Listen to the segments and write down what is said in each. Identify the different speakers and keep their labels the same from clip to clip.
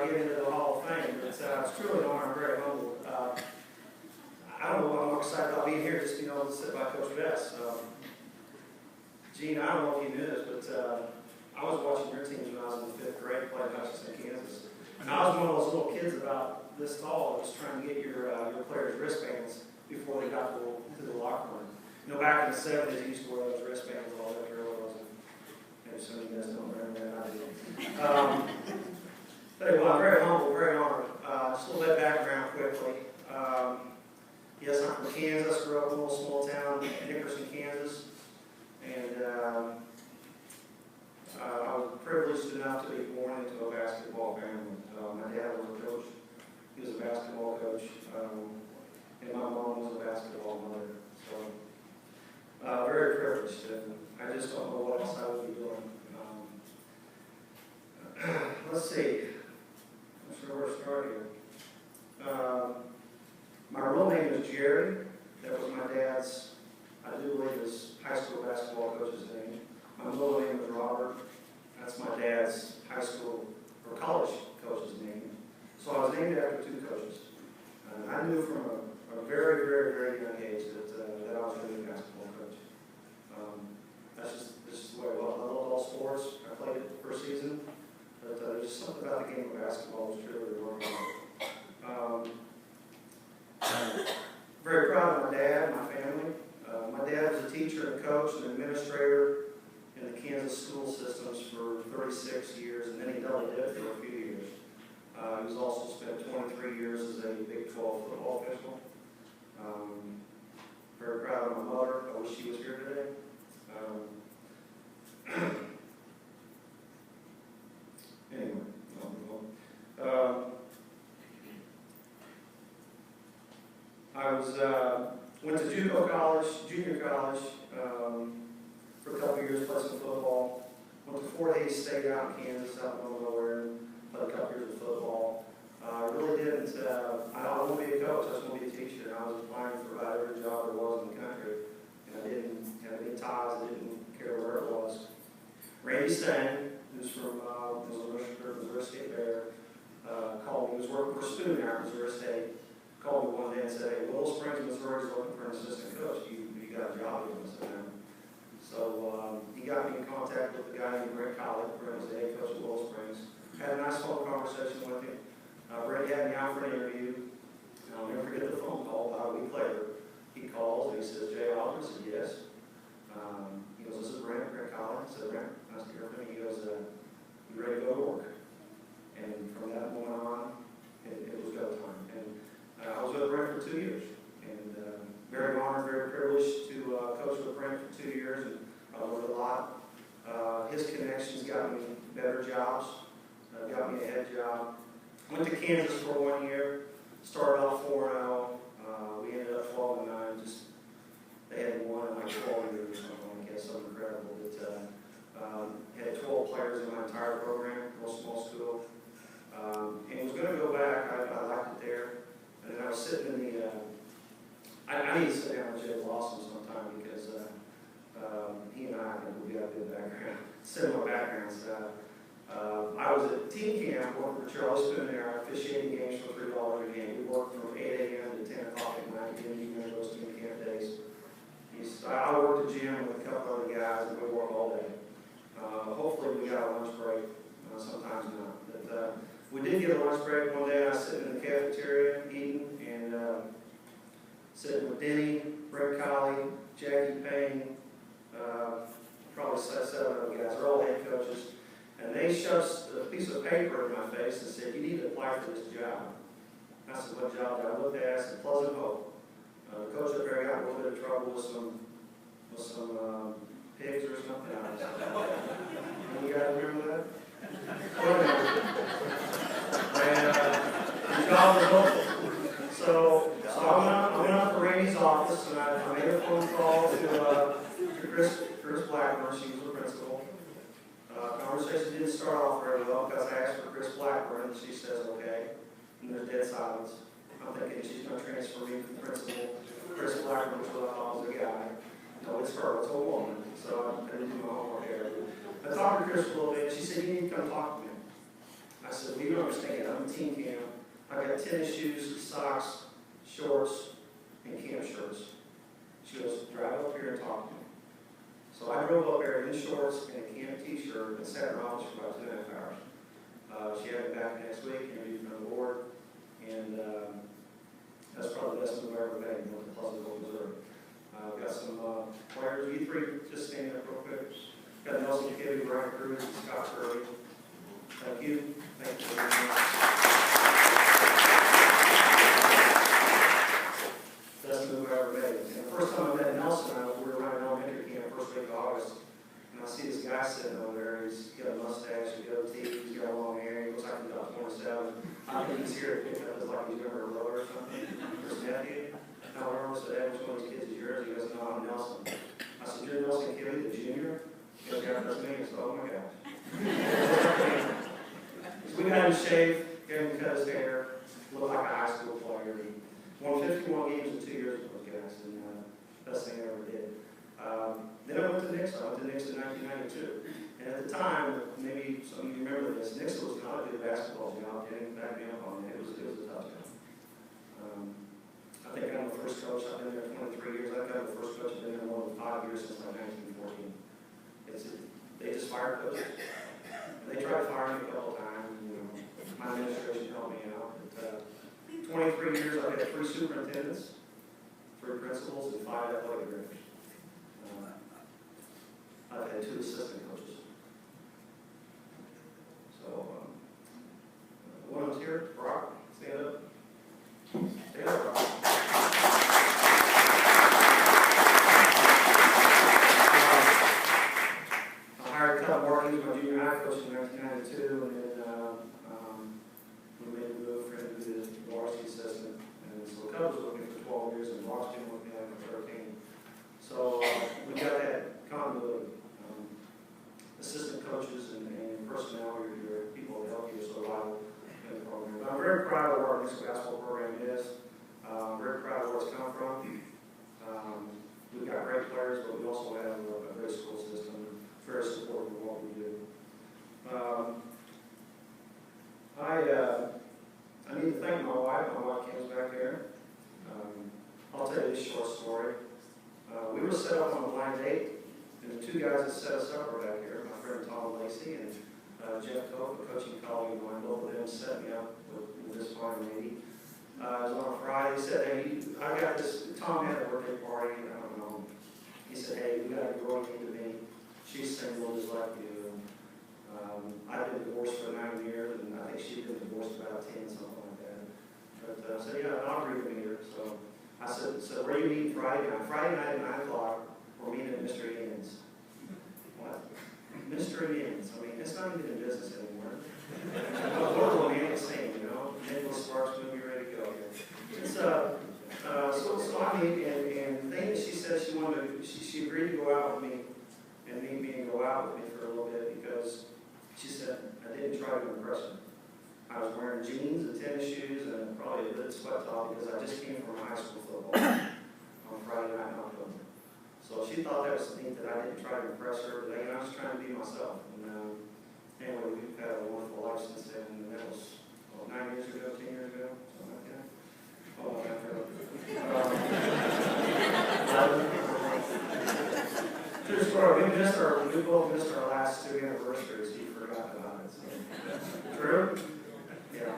Speaker 1: I get into the Hall of Fame. But it's truly an honor. I'm very humbled. I don't know. I'm excited about being here, just being able to sit by Coach Bess. Gene, I don't know if you knew this, but I was watching your teams when I was in the 5th grade playing Hutchinson, Kansas. And I was one of those little kids about this tall that was trying to get your players' wristbands before they got to the locker room. You know, back in the 70s, you used to wear those wristbands all that really wasn't. Maybe some of you guys don't remember that. I do. But anyway, I'm very humble, very honored. Just a little bit of background quickly. Yes, I'm from Kansas. Grew up in a little small town, Nickerson, Kansas. And I was privileged enough to be born into a basketball family. My dad was a coach. He was a basketball coach. And my mom was a basketball mother. So, very privileged. And I just don't know what else I would be doing. Let's see. I'm sure where to start here. My real name is Jerry. That was my dad's, I do believe, his high school basketball coach's name. My middle name is Robert. That's my dad's high school or college coach's name. So I was named after 2 coaches. I knew from a very, very, very young age that I was going to be a basketball coach. This is the way I love all sports. I played it the first season, but there's just something about the game of basketball that's really remarkable. Very proud of my dad and my family. My dad was a teacher and coach and administrator in the Kansas school systems for 36 years, and then he doubled it for a few years. He was also spent 23 years as a Big 12 football official. Very proud of my mother. I wish she was here today. Anyway, I went to junior college, for a couple of years, played some football. Went to Fort Hays State out in Kansas, out in nowhere, played a couple years of football. I really didn't, I don't want to be a coach, I just want to be a teacher. I was applying for about every job there was in the country, and I didn't have any ties, I didn't care where it was. Randy Stang, who's from Missouri State Bear, called me. He was working for Spoon out in Missouri State. Called me one day and said, "Hey, Willow Springs, Missouri is looking for an assistant coach. You got a job with us." So he got me in contact with a guy named Brent Colley. Brent was the head coach at Willow Springs. Had a nice phone conversation with him. Brent had me out for an interview. I'll never forget the phone call about a week later. He calls and he says, "Jay Osborne?" I said, "Yes." He goes, "This is Brent Colley." I said, "Brent, nice to hear from you." He goes, "You ready to go to work?" And from that moment on, it was go time. And I was with Brent for 2 years, and very honored, very privileged to coach with Brent for 2 years, and I learned a lot. His connections got me better jobs, got me a head job. Went to Kansas for 1 year, started off 4-0. We ended up 12-9. Just they had won in like 12 years or something. I guess something incredible. But had 12 players in my entire program, real small school, and was going to go back. I liked it there. And then I was sitting in the, I need to sit down with Jay Lawson sometime because he and I we got a good background, similar backgrounds. I was at team camp working for Charlie Spoon there, officiating games for $3 a game. We worked from 8 a.m. to 10 o'clock at night, getting those team camp days. I worked at gym with a couple other guys, and we worked all day. Hopefully we got a lunch break, sometimes not. But, we did get a lunch break one day. I was sitting in the cafeteria eating, and sitting with Denny, Brent Colley, Jackie Payne, probably 7 other guys. They're all head coaches. And they shoved a piece of paper in my face and said, "You need to apply for this job." I said, "What job?" I looked at it. I said, "Pleasant Hope." The coach up there got in a little bit of trouble with some pigs or something. You guys remember that? And the job was hopeful. So I went up to Randy's office and I made a phone call to Chris Blackburn. She was the principal. Conversation didn't start off very well because I asked for Chris Blackburn and she says, "Okay." And there's dead silence. I'm thinking she's going to transfer me from principal to Chris Blackburn, which I thought was a guy. No, it's her. It's a woman. So I didn't do my homework there. I talked to Chris a little bit. She said, "You need to come talk to me." I I said, well, you don't understand, I'm in team camp. I got tennis shoes, socks, shorts, and camp shirts. She goes, drive up here and talk to me. So I drove up there in shorts and a camp t-shirt and sat in her office for about 2.5 hours. She had me back next week, interviewed for the board, and that's probably the best move I ever made, went to Pleasantville, Missouri. Got some players, you three, just stand up real quick. Got Nelson Kitty, Brian Cruz, and Scott Curry. Thank you. Thank you very much. Best move I ever made. And the first time I met Nelson, we were running elementary camp first week of August. And I see this guy sitting over there. He's got a mustache, a goatee, he's got long hair. He looks like he's about 27. I think he's here to pick up his like he's younger brother or something. Or his nephew. And I remember said, hey, which one of these kids is yours? He goes, no, I'm Nelson. I said, you're Nelson Kitty, the junior? He goes, yeah, that's me. I said, oh my gosh. We got him shaved, gave him cut his hair, looked like a high school player. He won 51 games in 2 years with those guys, and best thing I ever did. Then I went to Nixon. I went to Nixon in 1992. And at the time, maybe some of you remember this, Nixon was not a good basketball job. Getting back me up on it, it was a tough job. I think I'm the first coach. I've been there 23 years. I've got the first coach. I've been there more than 5 years since like 1914. They just fired coaches. They tried to fire me a couple times. You know, my administration helped me out. But 23 years, I've had 3 superintendents, 3 principals, and 5 athletic directors. I've had 2 assistant coaches. So, one of them's here, Brock, stand up. Stand up, Brock. I hired a couple more. He was my junior high coach in 1992, and then we made a move for him to be the varsity assistant. And so the coach was with me for 12 years, and Brock's been with me for 13. So we got that continuity. Assistant coaches and personnel, your people that help you survive in the program. I'm very proud of where our mixed basketball program is. Very proud of where it's come from. We've got great players, but we also have a great school system. Very supportive of what we do. I need to thank my wife. My wife Kim's back there. I'll tell you this short story. We were set up on a blind date, and the 2 guys that set us up were back here. My friend Tom Lacey and Jeff Toth, a coaching colleague of mine. Both of them set me up with this fine lady. It was on a Friday. He said, hey, I got this. Tom had a birthday party. I don't know. He said, hey, we got a girl came to me. She's single just like you. I've been divorced for 9 years, and I think she'd been divorced about 10, something like that. But I said, yeah, I'll agree to meet her. So I said, so where are you meeting Friday night? Friday night at 9 o'clock, we're meeting at Mr. Ian's. What? Mr. Ian's. I mean, it's not even in business anymore. We're romantic scene, you know? Nicholas Sparks movie ready to go here. It's, so I mean, and the thing is, she said she wanted to, she agreed to go out with me and meet me and go out with me for a little bit because she said I didn't try to impress her. I was wearing jeans and tennis shoes and probably a bit sweat top because I just came from high school football on Friday night in October. So she thought that was neat that I didn't try to impress her, but I was trying to be myself. And anyway, we've had a wonderful life since then, and that was 9 years ago, 10 years ago, something like that. Oh, true story. We both missed our last 2 anniversaries. He forgot about it. So. True? Yeah.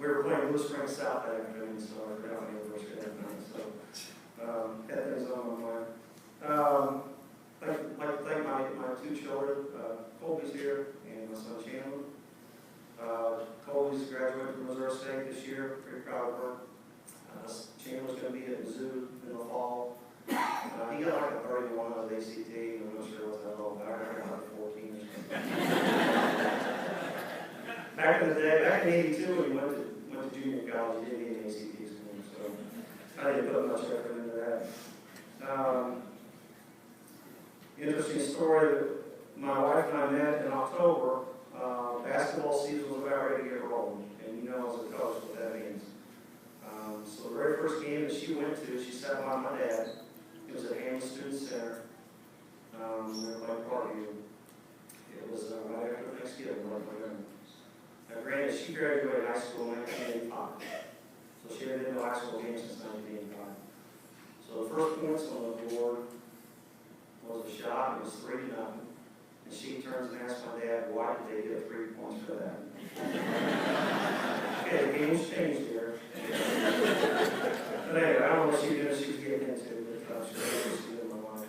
Speaker 1: We were playing Blue Springs South that afternoon, so I forgot my anniversary that night. So that thing's on my mind. Thank my 2 children. Colby's here, and my son Chandler. Colby's graduated from Missouri State this year. Pretty proud of her. Chandler's going to be at Mizzou in the fall. He got like a 31 on his ACT. I'm not sure what that's all about. I got like 14 or something. Back in the day, back in '82, when he went to junior college, he didn't need an ACT school, so I didn't put much effort into that. Interesting story. My wife and I met in October. Basketball season was about ready to get rolling, and you know as a coach what that means. So the very first game that she went to, she sat by my dad. It was at Hammond Student Center. We were playing Parkview. It was right after Thanksgiving, right there. Now, granted, she graduated high school in 1985, so she hadn't been to a high school game since 1985. So the first points on the board was a shot, it was 3-0. And she turns and asks my dad, why did they get 3 points for that? Okay, the game's changed here. But anyway, I don't know what she was getting into, but she did my life.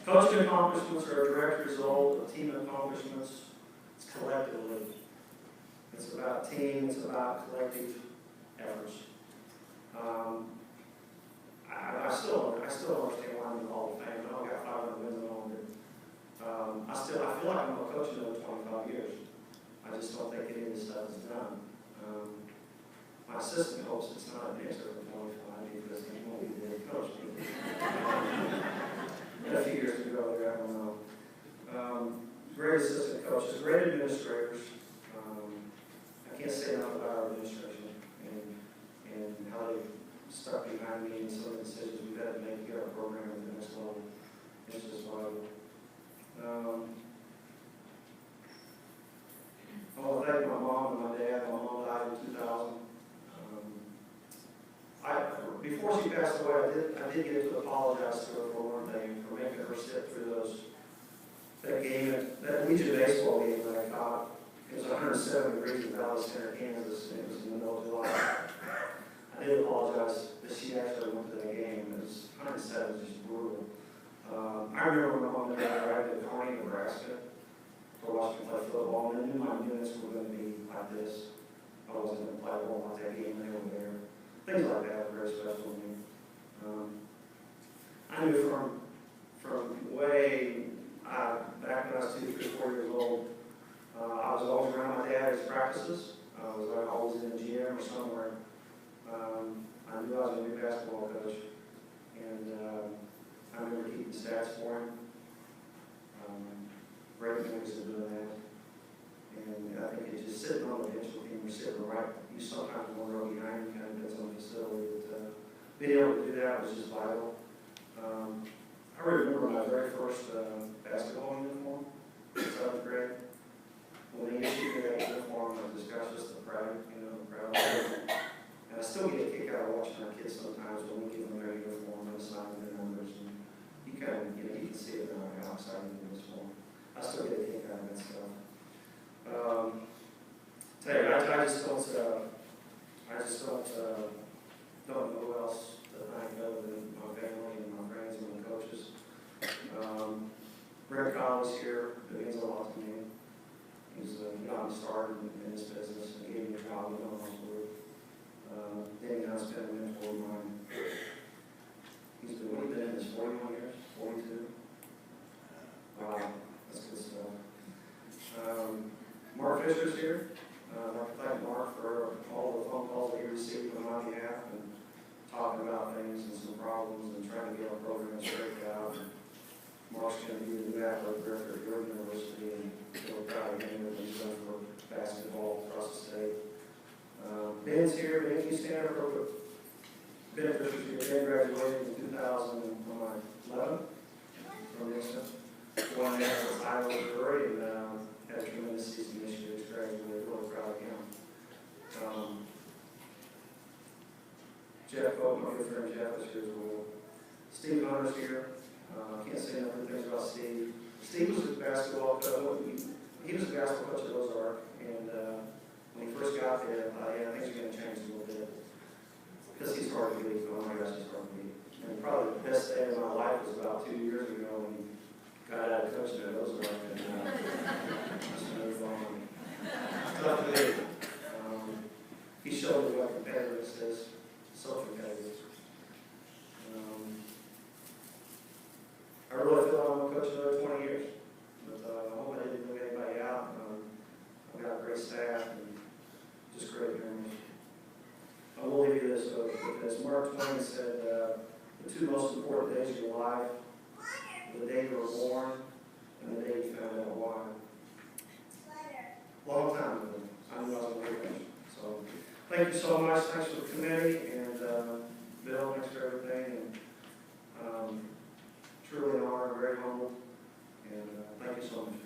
Speaker 1: Coaching accomplishments are a direct result of team accomplishments. It's collectively. It's about team, it's about collective efforts. I still don't understand why I'm in the Hall of Fame. I know I got 500 wins and all, but I feel like I'm going to coach another 25 years. I just don't think any of this stuff is done. My assistant hopes it's not an extra for 25 because he won't be the head coach. A few years ago there, I don't know. Great assistant coaches, great administrators. I can't say enough about our administration and how they've stuck behind me in some of the decisions we've had to make to get our program to the next level. It's just vital. I want to thank my mom and my dad. My mom died in 2000. Before she passed away, I did get to apologize to her for one thing, for making her sit through that game, that Legion baseball game that I caught. It was 107 degrees in Valley Center, Kansas, and it was in the middle of July. I did apologize that she actually went to that game. It was 107, just brutal. I remember when my mom and dad arrived at Kearney, Nebraska, to watch me play football, and I knew my units were going to be like this. I wasn't going to play a whole lot that game, they were there. Things like that were very special to me. I knew from way back when I was 2, 3, 4 years old, I was always around my dad at his practices. I was always in the gym or somewhere. I knew I was going to be a basketball coach, and I remember keeping stats for him. Great memories of doing that. And I think it's just sitting on the bench with him, or sitting right, you sometimes one row behind him, kind of gets on the facility. But being able to do that was just vital. I remember my very first basketball uniform in 7th grade. When they issued me that uniform, I was just the pride, the proud. And I still get a kick out of watching our kids sometimes when we give them their uniform and assign their numbers. And you kind of, you can see it now how exciting it is for them. I still get a kick out of that stuff. Tell you, I just don't know who else to thank other than my family and my friends and my coaches. Brent Collins here, it means a lot to me. He's got me started in this business and gave me a job in Osborne. Danny has been a mentor of mine. He's been in this 41 years, 42. Wow, that's good stuff. Mark Fisher's here. I'd like to thank Mark for all the phone calls that he received on my behalf and talking about things and some problems and trying to get our program straightened out. Mark's going to be the new athletic director at your university, and we're proud of him and what he's done for basketball across the state. Ben's here. Ben, can you stand up real quick? Ben Fisher's here. Ben graduated in 2011 from Nixon. Won national title in Missouri and had a tremendous season this year. He's graduated. We're really proud of him. Jeff Pope, my good friend Jeff, is here as well. Steve Hunter's here. I can't say enough good things about Steve. Steve was a basketball coach. He was a basketball coach at Ozark, and when he first got there, I thought, yeah, things are going to change a little bit. Because he's hard to beat. Oh my gosh, he's hard to beat. And probably the best day of my life was about 2 years ago when he got out of coaching at Ozark, and just moved on. Tough to beat. He showed me what competitiveness is. So competitive. I really feel like I'm going to coach another 20 years. But I hope I didn't leave anybody out. I've got a great staff and just great memories. I will leave you this. As Mark Twain said, the 2 most important days of your life are the day you were born and the day you found out why. Long time ago. I knew I was going to be So thank you so much. Thanks for the committee and Bill, thanks for everything. And truly an honor, very humble, and thank you so much.